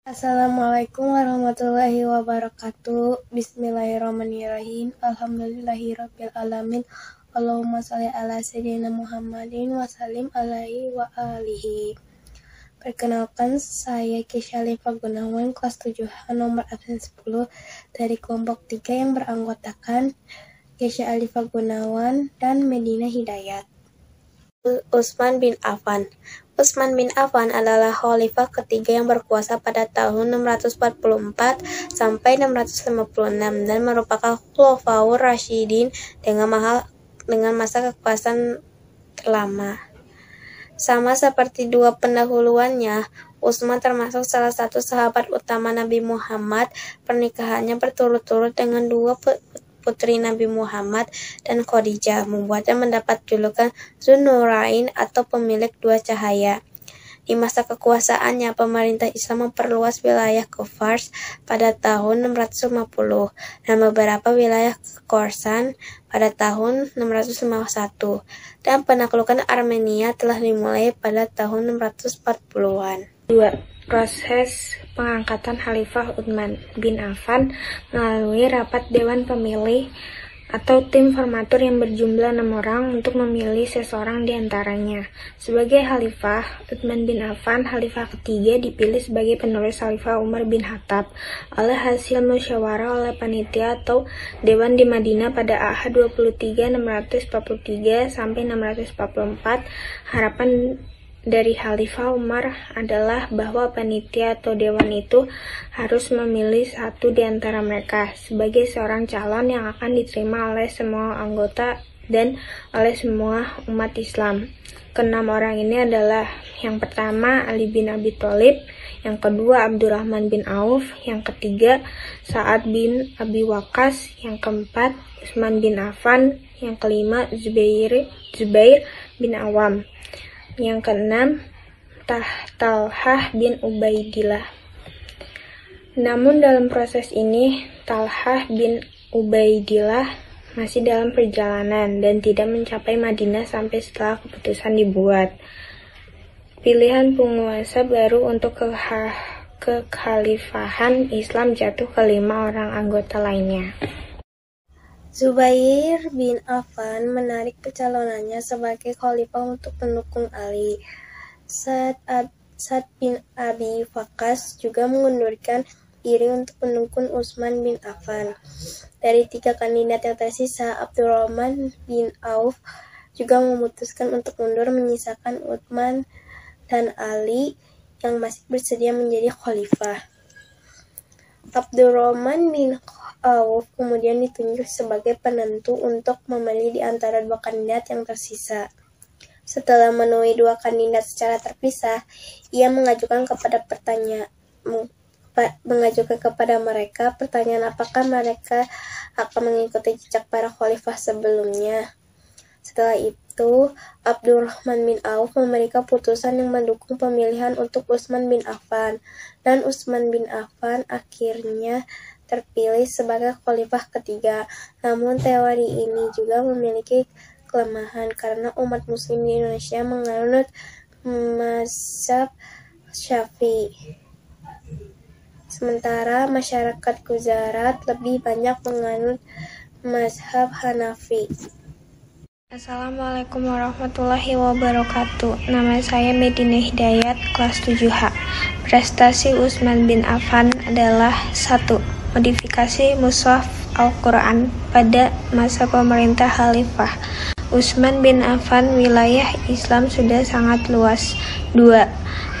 Assalamualaikum warahmatullahi wabarakatuh. Bismillahirrahmanirrahim. Alhamdulillahirabbil alamin. Allahumma shalli ala sayyidina Muhammadin wa sallim alaihi wa alihi. Perkenalkan, saya Kesha Alifa Gunawan, kelas 7H nomor absen 10 dari kelompok 3 yang beranggotakan Kesha Alifa Gunawan dan Medina Hidayat. Utsman bin Affan. Utsman bin Affan adalah khalifah ketiga yang berkuasa pada tahun 644 sampai 656 dan merupakan Khulafaur Rasyidin dengan masa kekuasaan terlama. Sama seperti dua pendahuluannya, Utsman termasuk salah satu sahabat utama Nabi Muhammad. Pernikahannya berturut-turut dengan dua putri Nabi Muhammad dan Khadijah membuatnya mendapat julukan Dzun-Nurain atau pemilik dua cahaya. Di masa kekuasaannya, pemerintah Islam memperluas wilayah ke Fars pada tahun 650 dan beberapa wilayah ke Khorasan pada tahun 651, dan penaklukan Armenia telah dimulai pada tahun 640-an. 2. Proses pengangkatan Khalifah Utsman bin Affan melalui rapat Dewan Pemilih atau tim formatur yang berjumlah 6 orang untuk memilih seseorang di antaranya. Sebagai Khalifah, Utsman bin Affan, Khalifah ketiga, dipilih sebagai penerus Khalifah Umar bin Khattab oleh hasil musyawarah oleh panitia atau Dewan di Madinah pada Ahad 23 643 sampai 644. Harapan dari Khalifah Umar adalah bahwa panitia atau dewan itu harus memilih satu di antara mereka sebagai seorang calon yang akan diterima oleh semua anggota dan oleh semua umat Islam. Keenam orang ini adalah: yang pertama Ali bin Abi Thalib, yang kedua Abdurrahman bin Auf, yang ketiga Sa'ad bin Abi Waqqas, yang keempat Utsman bin Affan, yang kelima Zubair bin Awam, yang keenam Talhah bin Ubaidillah. Namun dalam proses ini Talhah bin Ubaidillah masih dalam perjalanan dan tidak mencapai Madinah sampai setelah keputusan dibuat. Pilihan penguasa baru untuk kekhalifahan Islam jatuh ke 5 orang anggota lainnya. Zubair bin Affan menarik pencalonannya sebagai khalifah untuk pendukung Ali. Sa'ad bin Abi Waqqas juga mengundurkan diri untuk mendukung Utsman bin Affan. Dari 3 kandidat yang tersisa, Abdurrahman bin Auf juga memutuskan untuk mundur, menyisakan Utsman dan Ali yang masih bersedia menjadi khalifah. Abdurrahman bin Auf kemudian ditunjuk sebagai penentu untuk memilih di antara 2 kandidat yang tersisa. Setelah menemui 2 kandidat secara terpisah, ia mengajukan kepada mereka pertanyaan apakah mereka akan mengikuti jejak para khalifah sebelumnya. Setelah itu, Abdurrahman bin Auf memberikan putusan yang mendukung pemilihan untuk Utsman bin Affan, dan Utsman bin Affan akhirnya terpilih sebagai khalifah ketiga. Namun teori ini juga memiliki kelemahan karena umat muslim di Indonesia menganut mazhab Syafi'i, sementara masyarakat Gujarat lebih banyak menganut mazhab Hanafi. Assalamualaikum warahmatullahi wabarakatuh. Nama saya Medina Hidayat, kelas 7H. Prestasi Utsman bin Affan adalah 1. Modifikasi mushaf Al-Quran pada masa pemerintah Khalifah Utsman bin Affan. Wilayah Islam sudah sangat luas. 2.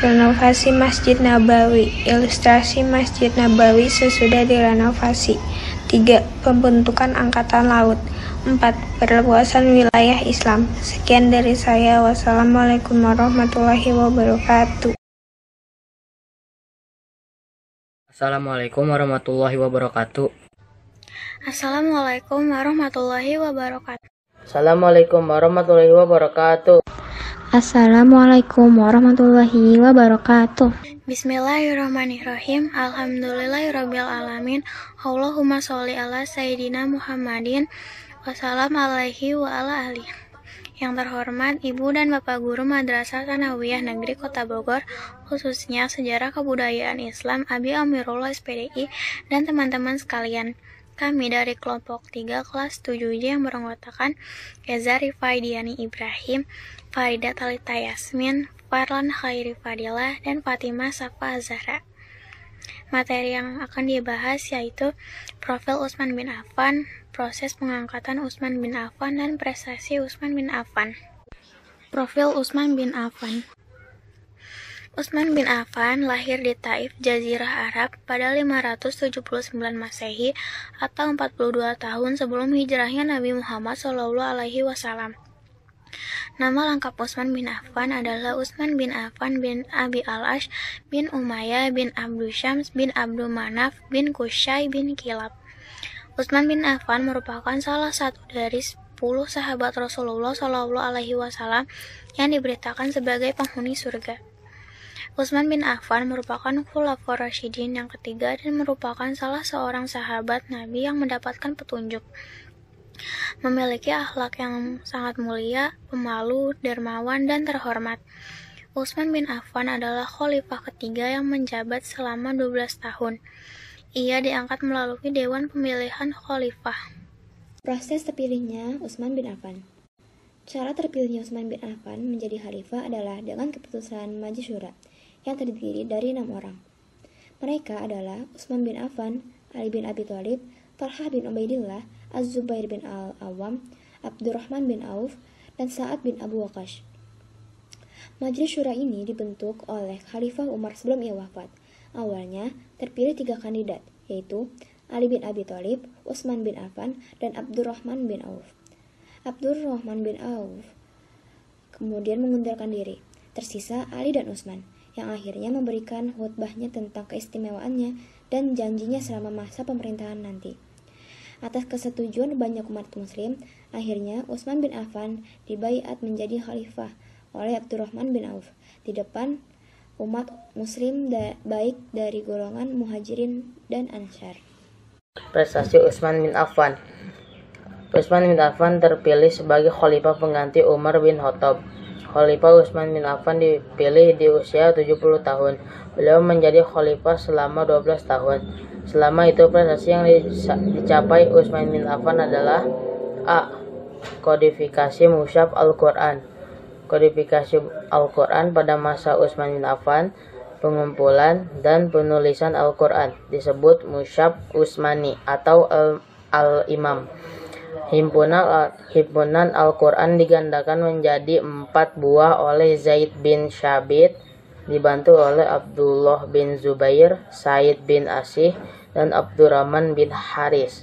Renovasi Masjid Nabawi. Ilustrasi Masjid Nabawi sesudah direnovasi. 3. Pembentukan Angkatan Laut. 4. Perluasan wilayah Islam. Sekian dari saya. Wassalamualaikum warahmatullahi wabarakatuh. Assalamualaikum warahmatullahi wabarakatuh. Assalamualaikum warahmatullahi wabarakatuh. Assalamualaikum warahmatullahi wabarakatuh. Assalamualaikum warahmatullahi wabarakatuh. Bismillahirrahmanirrahim. Alhamdulillahirabbil alamin. Allahumma sholli ala sayyidina Muhammadin wa salam alaihi wa ala alihi. Yang terhormat Ibu dan Bapak Guru Madrasah Tsanawiyah Negeri Kota Bogor, khususnya Sejarah Kebudayaan Islam Abi Amirullah SPDI, dan teman-teman sekalian. Kami dari kelompok 3 kelas 7J yang beranggotakan Eza Rifai Diani Ibrahim, Farida Talita Yasmin, Farlan Khairi Fadilah, dan Fatimah Safa Zahra. Materi yang akan dibahas yaitu profil Utsman bin Affan, proses pengangkatan Utsman bin Affan, dan prestasi Utsman bin Affan. Profil Utsman bin Affan. Utsman bin Affan lahir di Taif, Jazirah Arab pada 579 Masehi atau 42 tahun sebelum hijrahnya Nabi Muhammad SAW. Nama lengkap Utsman bin Affan adalah Utsman bin Affan bin Abi Al-Ash bin Umayyah bin Abdu Syams bin Abdu Manaf bin Qusay bin Kilab. Utsman bin Affan merupakan salah satu dari 10 sahabat Rasulullah SAW yang diberitakan sebagai penghuni surga. Utsman bin Affan merupakan Khulafaur Rasyidin yang ketiga dan merupakan salah seorang sahabat Nabi yang mendapatkan petunjuk. Memiliki akhlak yang sangat mulia, pemalu, dermawan, dan terhormat. Utsman bin Affan adalah khalifah ketiga yang menjabat selama 12 tahun. Ia diangkat melalui Dewan Pemilihan Khalifah. Proses terpilihnya Utsman bin Affan. Cara terpilihnya Utsman bin Affan menjadi khalifah adalah dengan keputusan Majelis Syura yang terdiri dari 6 orang. Mereka adalah Utsman bin Affan, Ali bin Abi Thalib, Talhah bin Ubaidillah, Az-Zubair bin Al-Awwam, Abdurrahman bin Auf, dan Sa'ad bin Abu Waqqas. Majelis Syura ini dibentuk oleh Khalifah Umar sebelum ia wafat. Awalnya terpilih 3 kandidat, yaitu Ali bin Abi Thalib, Utsman bin Affan, dan Abdurrahman bin Auf. Abdurrahman bin Auf kemudian mengundurkan diri. Tersisa Ali dan Utsman, yang akhirnya memberikan khutbahnya tentang keistimewaannya dan janjinya selama masa pemerintahan nanti. Atas kesetujuan banyak umat muslim, akhirnya Utsman bin Affan dibaiat menjadi khalifah oleh Abdurrahman bin Auf di depan umat muslim baik dari golongan muhajirin dan ansar. Prestasi Utsman bin Affan. Utsman bin Affan terpilih sebagai khalifah pengganti Umar bin Khattab. Khalifah Utsman bin Affan dipilih di usia 70 tahun. Beliau menjadi khalifah selama 12 tahun. Selama itu prestasi yang dicapai Utsman bin Affan adalah A. Kodifikasi mushaf Al-Quran. Kodifikasi Al-Quran pada masa Utsman bin Affan, pengumpulan dan penulisan Al-Quran disebut mushaf Utsmani atau Al-Imam. Himpunan Al-Quran digandakan menjadi 4 buah oleh Zaid bin Syabit, dibantu oleh Abdullah bin Zubair, Said bin Asih, dan Abdurrahman bin Haris.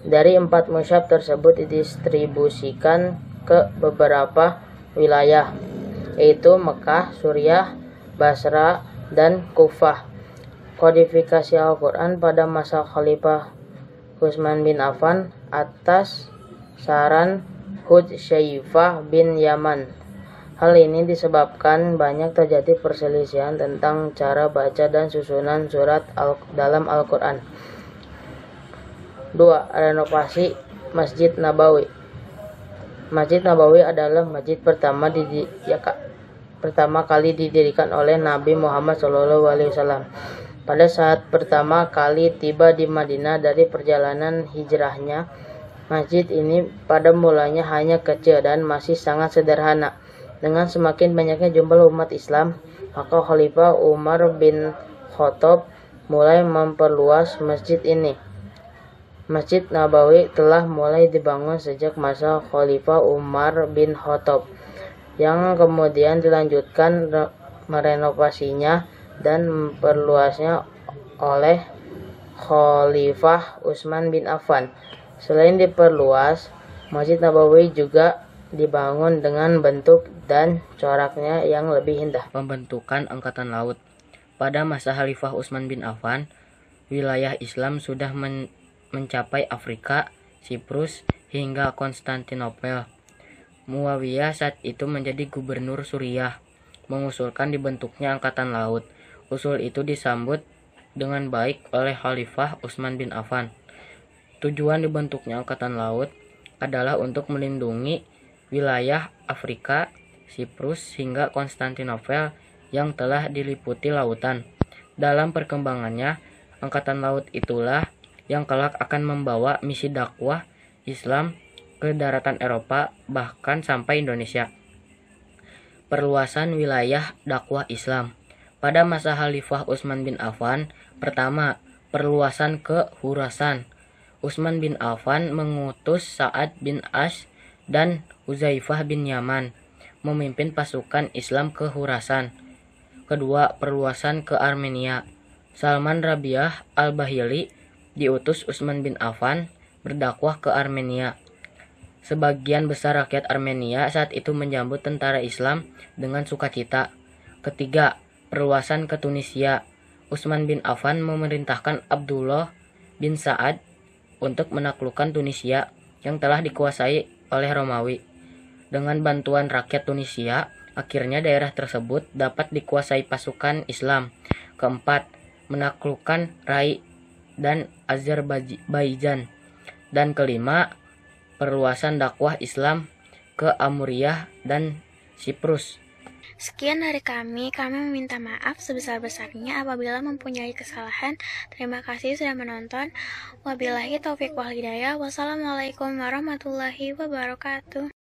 Dari 4 mushaf tersebut didistribusikan ke beberapa wilayah, yaitu Mekah, Suriah, Basra, dan Kufah. Kodifikasi Al-Quran pada masa Khalifah Utsman bin Affan atas saran Hudzaifah bin Yaman. Hal ini disebabkan banyak terjadi perselisihan tentang cara baca dan susunan surat dalam Al-Quran. 2. Renovasi Masjid Nabawi. Masjid Nabawi adalah masjid pertama kali didirikan oleh Nabi Muhammad SAW. Pada saat pertama kali tiba di Madinah dari perjalanan hijrahnya, masjid ini pada mulanya hanya kecil dan masih sangat sederhana. Dengan semakin banyaknya jumlah umat Islam, maka Khalifah Umar bin Khattab mulai memperluas masjid ini. Masjid Nabawi telah mulai dibangun sejak masa Khalifah Umar bin Khattab, yang kemudian dilanjutkan merenovasinya dan memperluasnya oleh Khalifah Utsman bin Affan. Selain diperluas, Masjid Nabawi juga dibangun dengan bentuk dan coraknya yang lebih indah. Pembentukan Angkatan Laut. Pada masa Khalifah Utsman bin Affan, wilayah Islam sudah mencapai Afrika, Siprus, hingga Konstantinopel. Muawiyah saat itu menjadi gubernur Suriah, mengusulkan dibentuknya Angkatan Laut. Usul itu disambut dengan baik oleh Khalifah Utsman bin Affan. Tujuan dibentuknya Angkatan Laut adalah untuk melindungi wilayah Afrika, Siprus, hingga Konstantinopel yang telah diliputi lautan. Dalam perkembangannya, Angkatan Laut itulah yang kelak akan membawa misi dakwah Islam ke daratan Eropa, bahkan sampai Indonesia. Perluasan wilayah dakwah Islam. Pada masa Khalifah Utsman bin Affan, pertama, perluasan ke Khurasan. Utsman bin Affan mengutus Sa'ad bin Ash dan Huzaifah bin Yaman memimpin pasukan Islam ke Khurasan. Kedua, perluasan ke Armenia. Salman Rabi'ah al-Bahili diutus Utsman bin Affan berdakwah ke Armenia. Sebagian besar rakyat Armenia saat itu menyambut tentara Islam dengan sukacita. Ketiga, perluasan ke Tunisia. Utsman bin Affan memerintahkan Abdullah bin Sa'ad untuk menaklukkan Tunisia yang telah dikuasai oleh Romawi. Dengan bantuan rakyat Tunisia, akhirnya daerah tersebut dapat dikuasai pasukan Islam. Keempat, menaklukkan Rai dan Azerbaijan. Dan kelima, perluasan dakwah Islam ke Amuriah dan Siprus. Sekian dari kami meminta maaf sebesar-besarnya apabila mempunyai kesalahan. Terima kasih sudah menonton. Wabillahi taufiq wal hidayah. Wassalamualaikum warahmatullahi wabarakatuh.